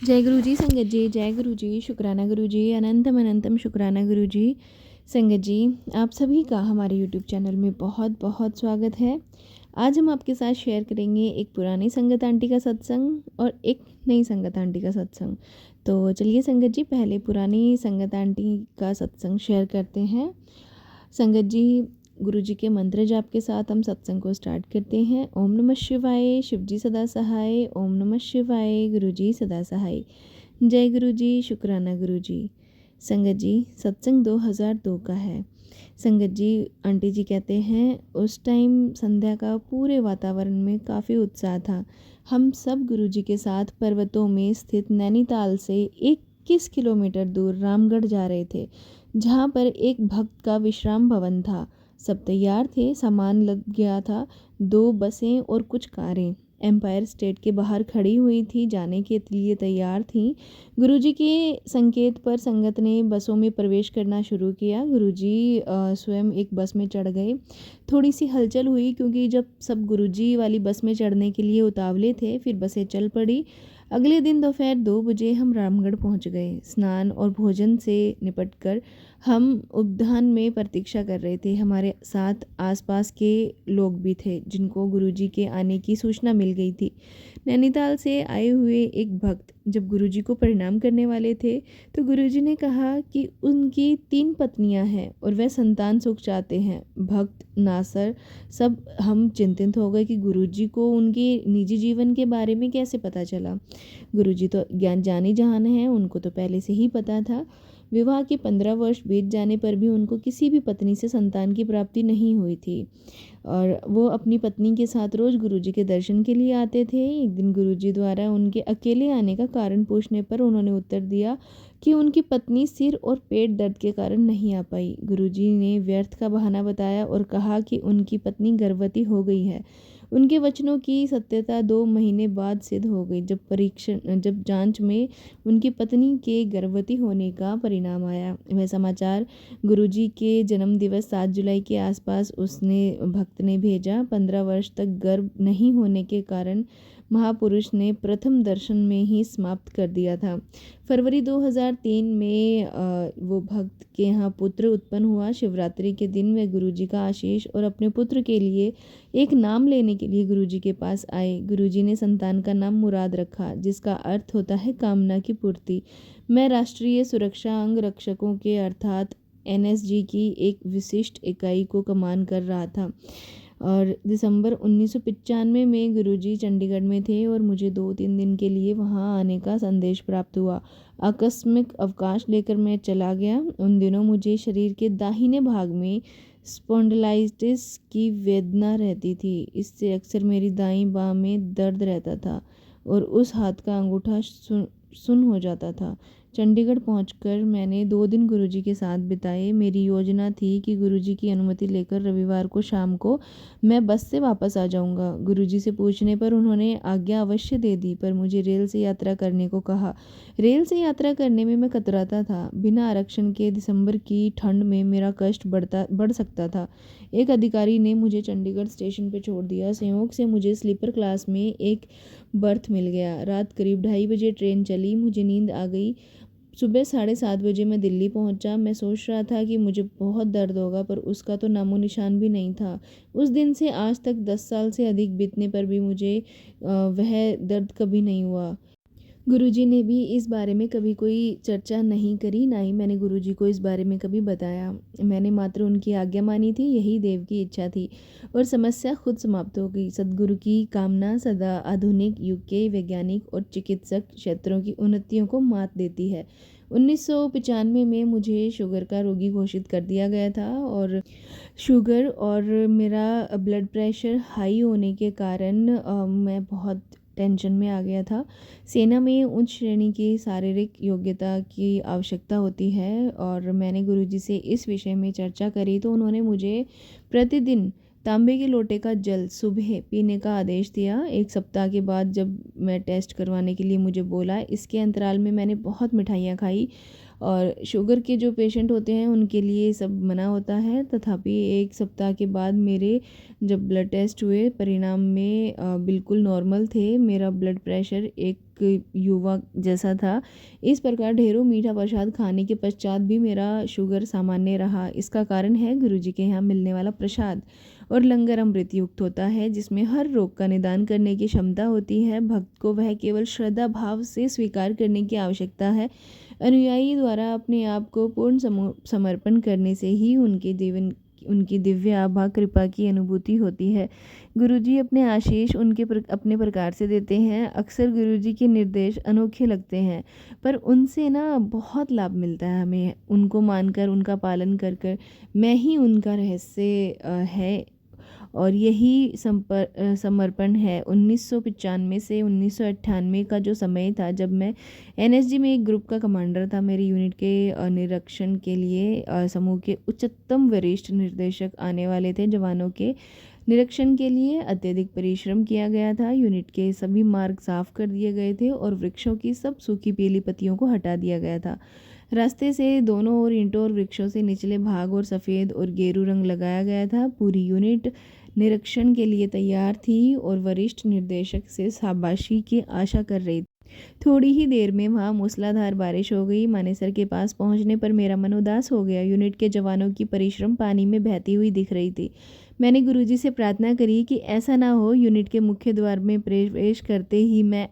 जय गुरु जी संगत जी, जय गुरु जी, शुक्राना गुरु जी, अनंतम अनंतम शुक्राना गुरु जी। संगत जी, आप सभी का हमारे यूट्यूब चैनल में बहुत बहुत स्वागत है। आज हम आपके साथ शेयर करेंगे एक पुरानी संगत आंटी का सत्संग और एक नई संगत आंटी का सत्संग। तो चलिए संगत जी, पहले पुरानी संगत आंटी का सत्संग शेयर करते हैं। संगत जी, गुरु जी के मंत्र जाप के साथ हम सत्संग को स्टार्ट करते हैं। ओम नमः शिवाय, शिव जी सदा सहाय। ओम नमः शिवाय, गुरु जी सदा सहाय। जय गुरु जी, शुक्राना गुरु जी। संगत जी, सत्संग 2002 का है। संगत जी, आंटी जी कहते हैं उस टाइम संध्या का पूरे वातावरण में काफ़ी उत्साह था। हम सब गुरु जी के साथ पर्वतों में स्थित नैनीताल से 21 किलोमीटर दूर रामगढ़ जा रहे थे, जहाँ पर एक भक्त का विश्राम भवन था। सब तैयार थे, सामान लग गया था। 2 बसें और कुछ कारें एम्पायर स्टेट के बाहर खड़ी हुई थी, जाने के लिए तैयार थीं। गुरुजी के संकेत पर संगत ने बसों में प्रवेश करना शुरू किया। गुरुजी स्वयं एक बस में चढ़ गए। थोड़ी सी हलचल हुई क्योंकि जब सब गुरुजी वाली बस में चढ़ने के लिए उतावले थे, फिर बसें चल पड़ी। अगले दिन दोपहर 2 बजे हम रामगढ़ पहुंच गए। स्नान और भोजन से निपटकर हम उद्यान में प्रतीक्षा कर रहे थे। हमारे साथ आसपास के लोग भी थे जिनको गुरुजी के आने की सूचना मिल गई थी। नैनीताल से आए हुए एक भक्त जब गुरुजी को प्रणाम करने वाले थे, तो गुरुजी ने कहा कि उनकी 3 पत्नियां हैं और वह संतान सुख चाहते हैं। भक्त नासर सब हम चिंतित हो गए कि गुरुजी को उनके निजी जीवन के बारे में कैसे पता चला। गुरुजी तो ज्ञान जानी जहान हैं, उनको तो पहले से ही पता था। विवाह के 15 वर्ष बीत जाने पर भी उनको किसी भी पत्नी से संतान की प्राप्ति नहीं हुई थी और वो अपनी पत्नी के साथ रोज गुरुजी के दर्शन के लिए आते थे। एक दिन गुरुजी द्वारा उनके अकेले आने का कारण पूछने पर उन्होंने उत्तर दिया कि उनकी पत्नी सिर और पेट दर्द के कारण नहीं आ पाई। गुरुजी ने व्यर्थ का बहाना बताया और कहा कि उनकी पत्नी गर्भवती हो गई है। उनके वचनों की सत्यता 2 महीने बाद सिद्ध हो गई, जब जांच में उनकी पत्नी के गर्भवती होने का परिणाम आया। वह समाचार गुरुजी के जन्म दिवस 7 जुलाई के आसपास उसने भक्त ने भेजा। 15 वर्ष तक गर्भ नहीं होने के कारण महापुरुष ने प्रथम दर्शन में ही समाप्त कर दिया था। फरवरी 2003 में वो भक्त के यहाँ पुत्र उत्पन्न हुआ। शिवरात्रि के दिन वे गुरुजी का आशीष और अपने पुत्र के लिए एक नाम लेने के लिए गुरुजी के पास आए। गुरुजी ने संतान का नाम मुराद रखा, जिसका अर्थ होता है कामना की पूर्ति। मैं राष्ट्रीय सुरक्षा अंग रक्षकों के अर्थात एनएसजी की एक विशिष्ट इकाई को कमान कर रहा था और दिसंबर 1995 में गुरुजी चंडीगढ़ में थे और मुझे 2-3 दिन के लिए वहां आने का संदेश प्राप्त हुआ। आकस्मिक अवकाश लेकर मैं चला गया। उन दिनों मुझे शरीर के दाहिने भाग में स्पॉन्डिलाइटिस की वेदना रहती थी। इससे अक्सर मेरी दाईं बाह में दर्द रहता था और उस हाथ का अंगूठा सुन्न हो जाता था। चंडीगढ़ पहुंचकर मैंने 2 दिन गुरुजी के साथ बिताए। मेरी योजना थी कि गुरुजी की अनुमति लेकर रविवार को शाम को मैं बस से वापस आ जाऊंगा। गुरुजी से पूछने पर उन्होंने आज्ञा अवश्य दे दी, पर मुझे रेल से यात्रा करने को कहा। रेल से यात्रा करने में मैं कतराता था। बिना आरक्षण के दिसंबर की ठंड में मेरा कष्ट बढ़ सकता था। एक अधिकारी ने मुझे चंडीगढ़ स्टेशन पर छोड़ दिया। संयोग से मुझे स्लीपर क्लास में एक बर्थ मिल गया। रात करीब 2:30 बजे ट्रेन चली। मुझे नींद आ गई। सुबह 7:30 बजे मैं दिल्ली पहुंचा। मैं सोच रहा था कि मुझे बहुत दर्द होगा, पर उसका तो नामो निशान भी नहीं था। उस दिन से आज तक 10 साल से अधिक बीतने पर भी मुझे वह दर्द कभी नहीं हुआ। गुरुजी ने भी इस बारे में कभी कोई चर्चा नहीं करी, ना ही मैंने गुरुजी को इस बारे में कभी बताया। मैंने मात्र उनकी आज्ञा मानी थी, यही देव की इच्छा थी और समस्या खुद समाप्त हो गई। सद्गुरु की कामना सदा आधुनिक युग के वैज्ञानिक और चिकित्सक क्षेत्रों की उन्नतियों को मात देती है। 1995 में मुझे शुगर का रोगी घोषित कर दिया गया था और शुगर और मेरा ब्लड प्रेशर हाई होने के कारण मैं बहुत टेंशन में आ गया था। सेना में उच्च श्रेणी की शारीरिक योग्यता की आवश्यकता होती है और मैंने गुरुजी से इस विषय में चर्चा करी तो उन्होंने मुझे प्रतिदिन तांबे के लोटे का जल सुबह पीने का आदेश दिया। 1 सप्ताह के बाद जब मैं टेस्ट करवाने के लिए मुझे बोला, इसके अंतराल में मैंने बहुत मिठाइयाँ खाई और शुगर के जो पेशेंट होते हैं उनके लिए सब मना होता है। तथापि 1 सप्ताह के बाद मेरे जब ब्लड टेस्ट हुए, परिणाम में बिल्कुल नॉर्मल थे। मेरा ब्लड प्रेशर एक एक युवा जैसा था। इस प्रकार ढेरों मीठा प्रसाद खाने के पश्चात भी मेरा शुगर सामान्य रहा। इसका कारण है गुरुजी के यहाँ मिलने वाला प्रसाद और लंगर अमृत युक्त होता है, जिसमें हर रोग का निदान करने की क्षमता होती है। भक्त को वह केवल श्रद्धा भाव से स्वीकार करने की आवश्यकता है। अनुयायी द्वारा अपने आप को पूर्ण समर्पण करने से ही उनकी दिव्य आभा कृपा की अनुभूति होती है। गुरुजी अपने आशीष अपने प्रकार से देते हैं। अक्सर गुरुजी के निर्देश अनोखे लगते हैं, पर उनसे ना बहुत लाभ मिलता है हमें। उनको मानकर, उनका पालन कर कर मैं ही उनका रहस्य है, और यही समर्पण है। 1995 से 1998 का जो समय था, जब मैं एनएसजी में एक ग्रुप का कमांडर था, मेरी यूनिट के निरीक्षण के लिए समूह के उच्चतम वरिष्ठ निर्देशक आने वाले थे। जवानों के निरीक्षण के लिए अत्यधिक परिश्रम किया गया था। यूनिट के सभी मार्ग साफ कर दिए गए थे और वृक्षों की सब सूखी पीली पत्तियों को हटा दिया गया था। रास्ते से दोनों ओर ईंटों और वृक्षों से निचले भाग और सफ़ेद और गेरू रंग लगाया गया था। पूरी यूनिट निरीक्षण के लिए तैयार थी और वरिष्ठ निर्देशक से शाबाशी की आशा कर रही थी। थोड़ी ही देर में वहाँ मूसलाधार बारिश हो गई। मानेसर के पास पहुँचने पर मेरा मन उदास हो गया। यूनिट के जवानों की परिश्रम पानी में बहती हुई दिख रही थी। मैंने गुरुजी से प्रार्थना करी कि ऐसा ना हो। यूनिट के मुख्य द्वार में प्रवेश करते ही मैं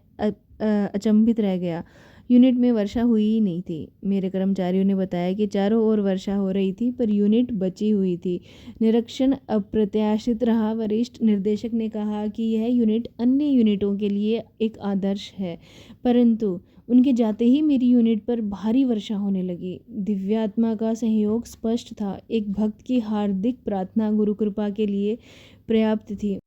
अचंभित रह गया। यूनिट में वर्षा हुई ही नहीं थी। मेरे कर्मचारियों ने बताया कि चारों ओर वर्षा हो रही थी, पर यूनिट बची हुई थी। निरीक्षण अप्रत्याशित रहा। वरिष्ठ निर्देशक ने कहा कि यह यूनिट अन्य यूनिटों के लिए एक आदर्श है, परंतु उनके जाते ही मेरी यूनिट पर भारी वर्षा होने लगी। दिव्यात्मा का सहयोग स्पष्ट था। एक भक्त की हार्दिक प्रार्थना गुरु कृपा के लिए पर्याप्त थी।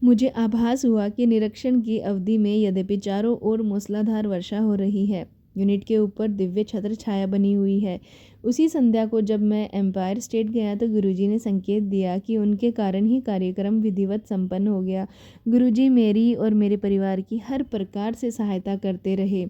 मुझे आभास हुआ कि निरीक्षण की अवधि में यद्यपि चारों ओर मूसलाधार वर्षा हो रही है, यूनिट के ऊपर दिव्य छत्र छाया बनी हुई है। उसी संध्या को जब मैं एम्पायर स्टेट गया तो गुरुजी ने संकेत दिया कि उनके कारण ही कार्यक्रम विधिवत संपन्न हो गया। गुरुजी मेरी और मेरे परिवार की हर प्रकार से सहायता करते रहे,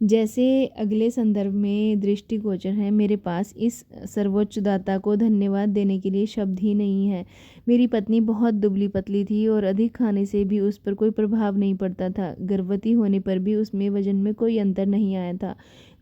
जैसे अगले संदर्भ में दृष्टिगोचर है। मेरे पास इस सर्वोच्च दाता को धन्यवाद देने के लिए शब्द ही नहीं है। मेरी पत्नी बहुत दुबली पतली थी और अधिक खाने से भी उस पर कोई प्रभाव नहीं पड़ता था। गर्भवती होने पर भी उसमें वजन में कोई अंतर नहीं आया था।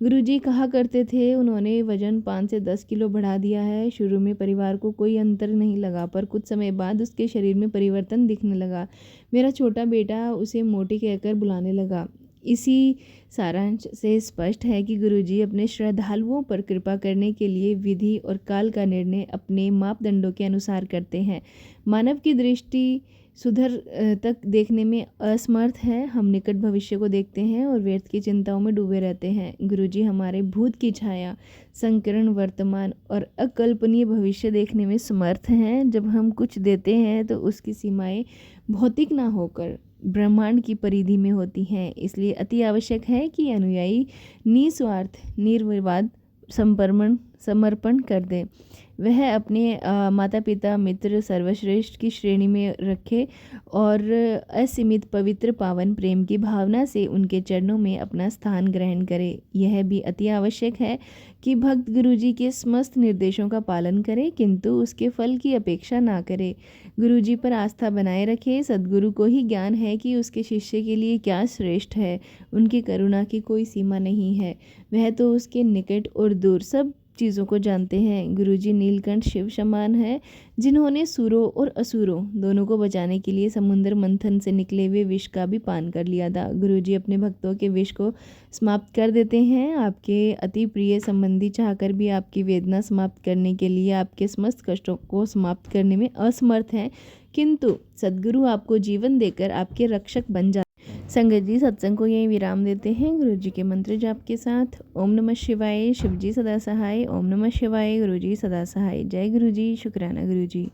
गुरुजी कहा करते थे उन्होंने वजन 5 से 10 किलो बढ़ा दिया है। शुरू में परिवार को कोई अंतर नहीं लगा, पर कुछ समय बाद उसके शरीर में परिवर्तन दिखने लगा। मेरा छोटा बेटा उसे मोटी कहकर बुलाने लगा। इसी सारांश से स्पष्ट है कि गुरुजी अपने श्रद्धालुओं पर कृपा करने के लिए विधि और काल का निर्णय अपने मापदंडों के अनुसार करते हैं। मानव की दृष्टि सुधर तक देखने में असमर्थ है। हम निकट भविष्य को देखते हैं और व्यर्थ की चिंताओं में डूबे रहते हैं। गुरुजी हमारे भूत की छाया, संकीर्ण वर्तमान और अकल्पनीय भविष्य देखने में समर्थ हैं। जब हम कुछ देते हैं तो उसकी सीमाएं भौतिक ना होकर ब्रह्मांड की परिधि में होती हैं। इसलिए अति आवश्यक है कि अनुयायी निस्वार्थ निर्विवाद समर्पण कर दे। वह अपने माता पिता मित्र सर्वश्रेष्ठ की श्रेणी में रखे और असीमित पवित्र पावन प्रेम की भावना से उनके चरणों में अपना स्थान ग्रहण करे। यह भी अति आवश्यक है कि भक्त गुरुजी के समस्त निर्देशों का पालन करे, किंतु उसके फल की अपेक्षा ना करे। गुरुजी पर आस्था बनाए रखे। सद्गुरु को ही ज्ञान है कि उसके शिष्य के लिए क्या श्रेष्ठ है। उनकी करुणा की कोई सीमा नहीं है। वह तो उसके निकट और दूर सब चीज़ों को जानते हैं। गुरुजी नीलकंठ शिव समान है, जिन्होंने सुरों और असुरों दोनों को बचाने के लिए समुद्र मंथन से निकले हुए विष का भी पान कर लिया था। गुरुजी अपने भक्तों के विष को समाप्त कर देते हैं। आपके अति प्रिय संबंधी चाहकर भी आपकी वेदना समाप्त करने के लिए आपके समस्त कष्टों को समाप्त करने में असमर्थ हैं, किंतु सद्गुरु आपको जीवन देकर आपके रक्षक बन जाते। संगत जी, सत्संग को यहीं विराम देते हैं गुरु जी के मंत्र जाप के साथ। ओम नमः शिवाय। शिव जी सदा सहाय। ओम नमः शिवाय। गुरु जी सदा सहाय। जय गुरु जी। शुक्राना गुरु जी।